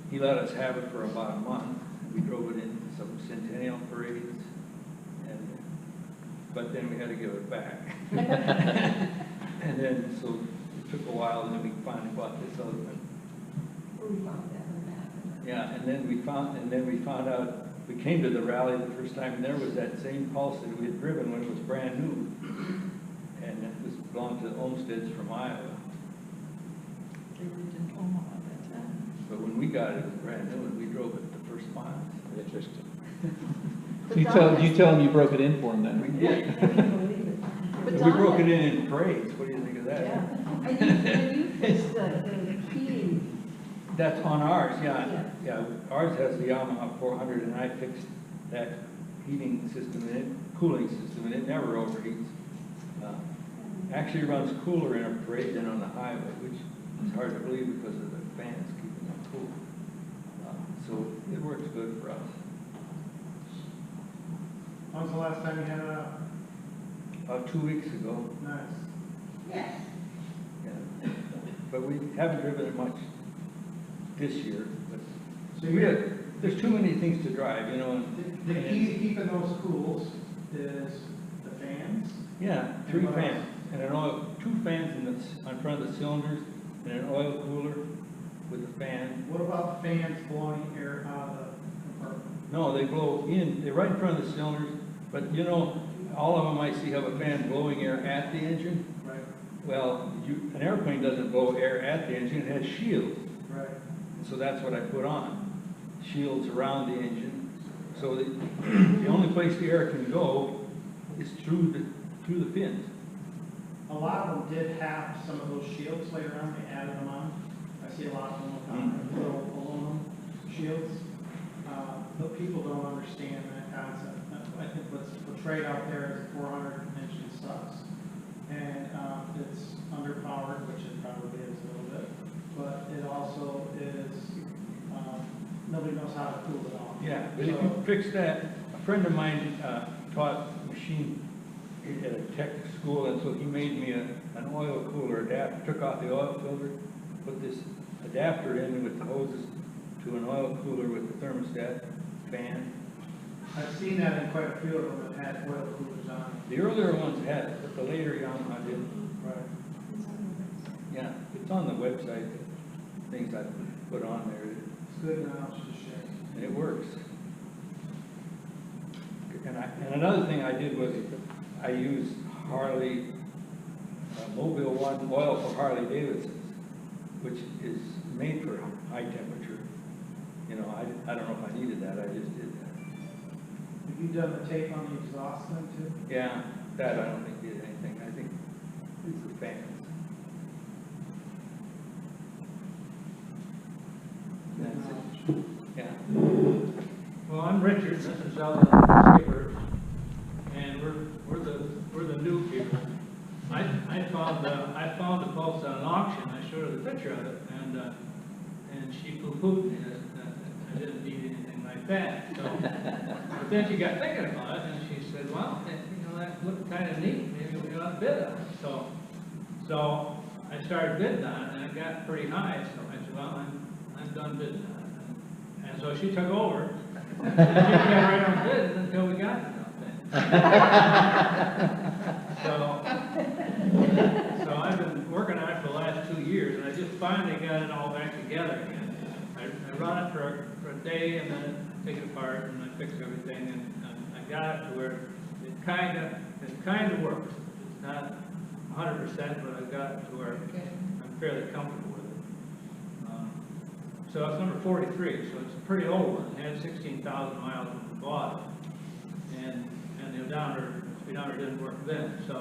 Speaker 13: he let us have it for about a month. We drove it in some centennial parades, but then we had to give it back. And then, so it took a while, and then we finally bought this other one.
Speaker 3: We found that on that.
Speaker 13: Yeah, and then we found out, we came to the rally the first time, and there was that same Pulse that we had driven when it was brand new. And it was belonged to Olmsted's from Iowa.
Speaker 6: They lived in Omaha at that time.
Speaker 13: But when we got it, it was brand new, and we drove it the first miles.
Speaker 5: Interesting.
Speaker 6: But
Speaker 5: You
Speaker 6: Don
Speaker 5: tell him you broke it in for him then.
Speaker 13: We did.
Speaker 6: I can't believe it. But
Speaker 13: We
Speaker 6: Don
Speaker 13: broke
Speaker 6: had-
Speaker 13: it in parades. What do you think of that?
Speaker 6: Yeah, and you fixed the heating.
Speaker 13: That's on ours, yeah.
Speaker 6: Yeah.
Speaker 13: Yeah, ours has the Yamaha 400, and I fixed that heating system in it, cooling system, and it never overheats. Actually runs cooler in a parade than on the highway, which is hard to believe because of the fans keeping them cool. So it works good for us.
Speaker 2: When was the last time you had it out?
Speaker 13: About 2 weeks ago,
Speaker 2: Nice.
Speaker 3: Yes.
Speaker 13: yeah. But we haven't driven it much this year, but
Speaker 2: So
Speaker 13: we
Speaker 2: you're,
Speaker 13: had, there's too many things to drive, you know.
Speaker 2: the key to keeping those cools is the fans?
Speaker 13: Yeah, 3
Speaker 2: what
Speaker 13: fans,
Speaker 2: else?
Speaker 13: and an oil, 2 fans on front of the cylinders, and an oil cooler with a fan.
Speaker 2: What about fans blowing air out of the compartment?
Speaker 13: No, they blow in, they're right in front of the cylinders, but you know, all of them I see have a fan blowing air at the engine.
Speaker 2: Right,
Speaker 13: Well, an airplane doesn't blow air at the engine, it has shields.
Speaker 2: right.
Speaker 13: And so that's what I put on, shields around the engine. So the only place the air can go is through the fins.
Speaker 2: A lot of them did have some of those shields later on, they added them on. I see a lot of them with little aluminum shields. But people don't understand that concept. I think what's portrayed out there is 400 engine sucks. And it's underpowered, which it probably is a little bit. But it also is, nobody knows how to cool it off.
Speaker 13: Yeah, but if you fix that, a friend of mine taught machine at a tech school, and so he made me an oil cooler adapter, took off the oil filter, put this adapter in with the hoses to an oil cooler with the thermostat fan.
Speaker 2: I've seen that in quite a few of them that had oil coolers on.
Speaker 13: The earlier ones had it, but the later Yamaha didn't.
Speaker 2: Right.
Speaker 13: Yeah, it's on the website, things I put on there,
Speaker 2: It's good knowledge to share.
Speaker 13: and it works. And another thing I did was, I used Harley, Mobile One oil for Harley Davidson's, which is made for high temperature. You know, I don't know if I needed that, I just did that.
Speaker 2: Have you done the tape on the exhaust then too?
Speaker 13: Yeah, that I don't think did anything, I think it's the fans. That's it, yeah.
Speaker 1: Well, I'm Richard, this is Ellen Skipper, and we're the new people. I found the Pulse on an auction, I showed her the picture of it, and she poo-pooed me that I didn't need anything like that, so. But then she got thinking about it, and she said, well, that looked kind of neat, maybe we ought to bid on it, so I started bidding on it, and it got pretty high, so I said, well, I'm done bidding on it. And so she took over, and she kept right on bidding until we got to So I've been working on it for the last 2 years, and I just finally got it all back together again. I run it for a day, and then I take it apart, and I fix everything, and I got it to where it kind of works. It's not 100%, but I got it to where I'm fairly comfortable with it. So it's number 43, so it's a pretty old one. It had 16,000 miles when we bought it, and the odometer didn't work then. So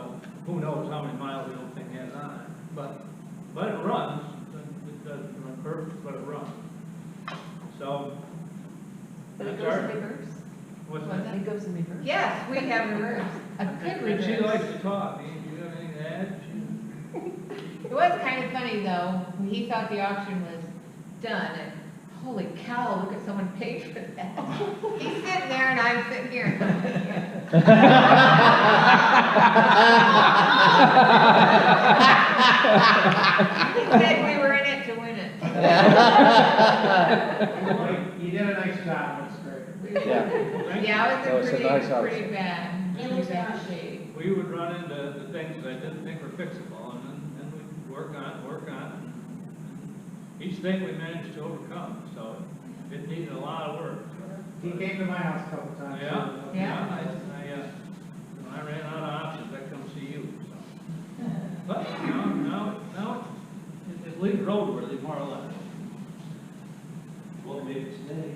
Speaker 1: who knows how many miles the old thing has on it? But it runs. It doesn't run perfect, but it runs. So
Speaker 6: But it
Speaker 1: that's
Speaker 6: goes in
Speaker 1: our.
Speaker 6: reverse?
Speaker 1: What's that?
Speaker 6: It goes in reverse?
Speaker 3: Yes, we have reverse, a good
Speaker 1: And she likes
Speaker 3: reverse.
Speaker 1: to talk. Do you have anything to add?
Speaker 3: It was kind of funny though, when he thought the auction was done, and holy cow, look at someone paid for that. He's sitting there and I'm sitting here. He said we were in it to win it.
Speaker 2: You did a nice job, it's great.
Speaker 7: Yeah.
Speaker 3: Yeah,
Speaker 7: That
Speaker 3: it
Speaker 7: was
Speaker 3: was
Speaker 7: a nice
Speaker 3: pretty
Speaker 7: house.
Speaker 3: bad. It was bad shape.
Speaker 1: We would run into the things that I didn't think were fixable, and then we'd work on, and each thing we managed to overcome, so it needed a lot of work.
Speaker 2: He came to my house a couple times.
Speaker 1: Yeah,
Speaker 3: Yeah.
Speaker 1: When I ran out of options, I come see you, so. But, now, it leaves roadworthy, more or less.
Speaker 8: Well, maybe today.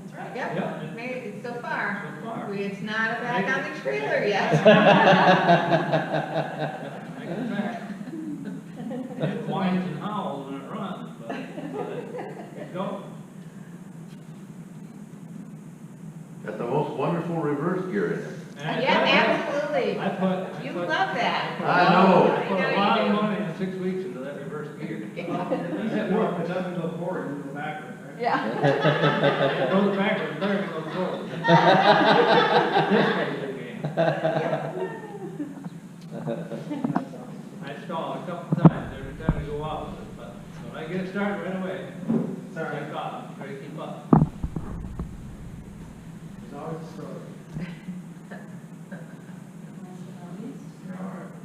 Speaker 3: That's right.
Speaker 1: Yeah.
Speaker 3: Yep, made it so far.
Speaker 1: So far.
Speaker 3: It's not back on the trailer yet.
Speaker 1: Make it back. It whines and howls when it runs, but it goes.
Speaker 10: Got the most wonderful reverse gear in it.
Speaker 1: And
Speaker 3: Yeah, absolutely.
Speaker 1: I put.
Speaker 3: You love that.
Speaker 10: I know.
Speaker 1: I put a
Speaker 3: you
Speaker 1: lot of
Speaker 3: do.
Speaker 1: money in 6 weeks into that reverse gear.
Speaker 2: He said, no, if it doesn't go forward, you go backwards, right?
Speaker 1: It goes backwards, better than goes forward. This racing game. I stall a couple times every time we go out with it, but when I get it started right away,
Speaker 2: Sorry.
Speaker 1: keep up, try to keep up.
Speaker 2: There's always a story.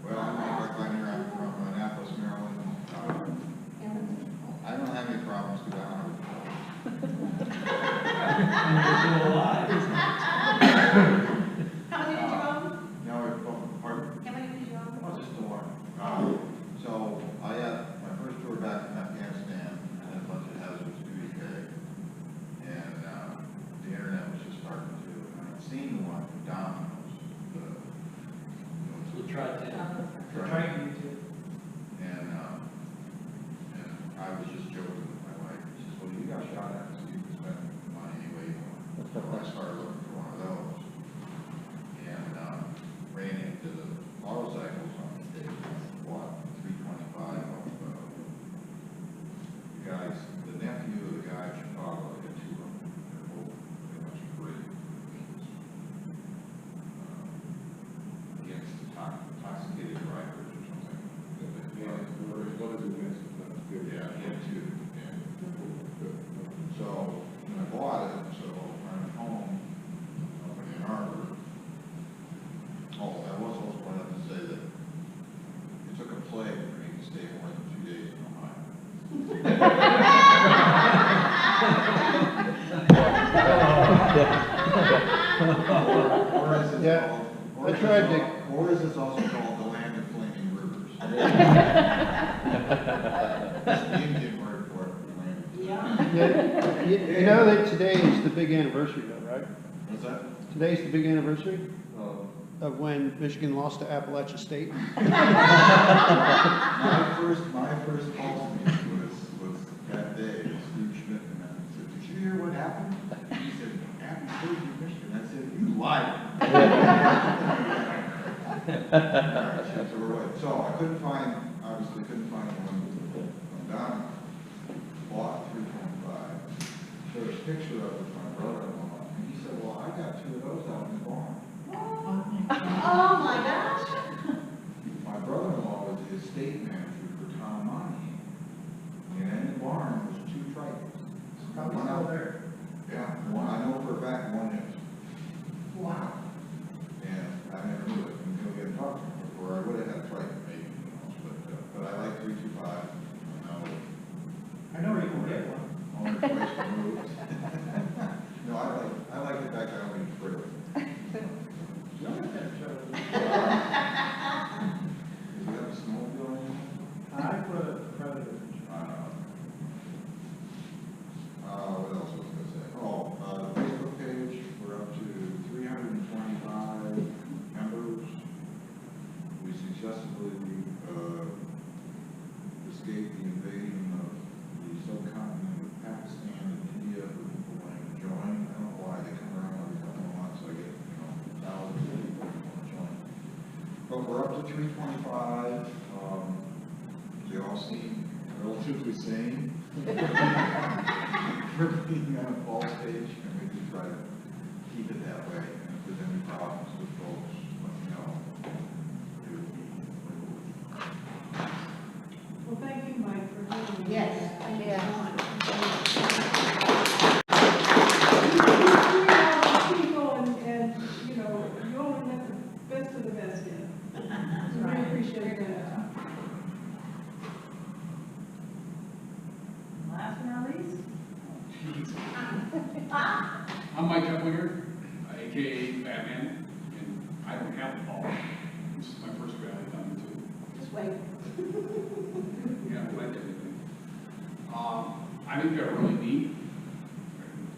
Speaker 14: Well, I'm Mark Kleiner, I'm from Annapolis, Maryland. I don't have any problems because I don't have a problem.
Speaker 6: How many did you own?
Speaker 14: No, pardon?
Speaker 6: How many did you own?
Speaker 14: Oh, just the one. So I had my first tour back from Afghanistan, I had a bunch of hazardous duty pay. And the internet was just starting to, and I'd seen the one from Domino's,
Speaker 8: We'll try to.
Speaker 2: Trying to.
Speaker 14: And I was just joking with my wife. She says, well, you got shot at, so you can spend money any way you want. So I started looking for one of those. And ran into the motorcycles on the day, what, 325 of the guys, the nephew of the guy in Chicago, had two of them. They're both pretty much great. Against intoxicated drivers or something.
Speaker 4: Yeah, what is it against? Good.
Speaker 14: Yeah, he had two. Yeah. So, when I bought it, so when I'm home, up in Ann Arbor, oh, I was also wanted to say that it took a plague for me to stay more than 2 days in Ohio. Or as it's
Speaker 11: Yeah,
Speaker 14: called,
Speaker 11: I tried to-
Speaker 14: or as it's also called, the land of flaming rivers. That's the Indian word for it, the land of
Speaker 11: Yeah, you know that today is the big anniversary though, right?
Speaker 14: What's that?
Speaker 11: Today's the big anniversary
Speaker 14: Oh.
Speaker 11: of when Michigan lost to Appalachia State.
Speaker 14: My first call to me was that day, Steve Schmidt, and I said, did you hear what happened? He said, Appy State, Michigan. I said, you lied. So I couldn't find, obviously couldn't find one from Donna. Bought 325. Showed a picture of it with my brother-in-law, and he said, well, I got two of those out in the barn.
Speaker 6: Oh, my gosh.
Speaker 14: My brother-in-law was the estate manager for Tom Money, and in the barn was two Tritons.
Speaker 2: Probably
Speaker 14: One
Speaker 2: still
Speaker 14: out
Speaker 2: there.
Speaker 14: Yeah, one, I know for a fact one is.
Speaker 2: Wow.
Speaker 14: And I never knew it until we had talked to him before. I would have had a Triton maybe, who knows, but I like 325.
Speaker 2: I know where you can get one.
Speaker 14: Only twice removed. No, I like the fact I don't need to fritter.
Speaker 2: You don't have to show it.
Speaker 14: Do you have a snowmobile anymore?
Speaker 2: I put a Predator.
Speaker 14: What else was I gonna say? Oh, the Facebook page, we're up to 325 members. We successfully escaped the invasion of the subcontinent of Pakistan and India for people wanting to join. I don't know why they come around every couple of months, I get, thousands of people who want to join. But we're up to 325. They all seem relatively sane. For being on a false page, and we do try to keep it that way. And if there's any problems with folks, let me know.
Speaker 6: Well, thank you, Mike, for doing this.
Speaker 3: Yes, yeah.
Speaker 15: I'm Mike Keplinger, AKA Batman, and I don't have a ball. This is my first rally done too.
Speaker 6: Just wait.
Speaker 15: Yeah, I like everything. I think they're really neat.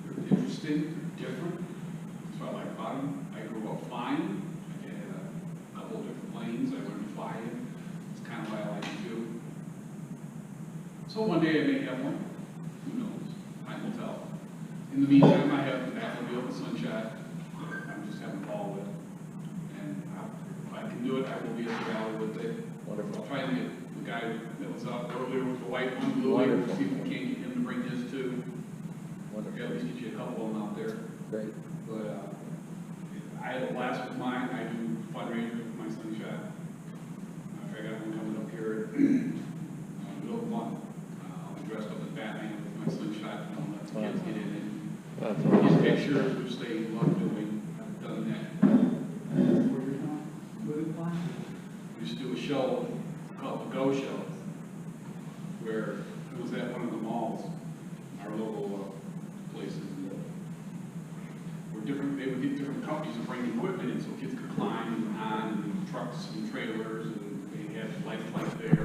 Speaker 15: They're interesting, they're different. That's what I like about them. I grew up flying. I had a couple of different planes I learned to fly in. It's kind of why I like it too. So one day I may have one. Who knows? Time will tell. In the meantime, I have the Batmobile, the Sunshot, that I'm just having ball with. And if I can do it, I will be at the rally with it.
Speaker 7: Wonderful.
Speaker 15: I'll try to get the guy that was out earlier with the white one, blue,
Speaker 7: Wonderful.
Speaker 15: see if we can't get him to bring his too.
Speaker 7: Wonderful.
Speaker 15: At least get you a couple of them out there.
Speaker 7: Great.
Speaker 15: But, I had a blast with mine. I do fundraisers with my Sunshot. I got one coming up here middle of the month. I'll be dressed up as Batman with my Sunshot, and I'll let the kids get in it.
Speaker 12: That's
Speaker 15: Get
Speaker 12: awesome.
Speaker 15: pictures, which they love doing. I've done that. We used to do a show called the Go Show, where it was at one of the malls, our local places. Where they would get different companies to bring equipment in so kids could climb on and trucks and trailers, and they had lights like there.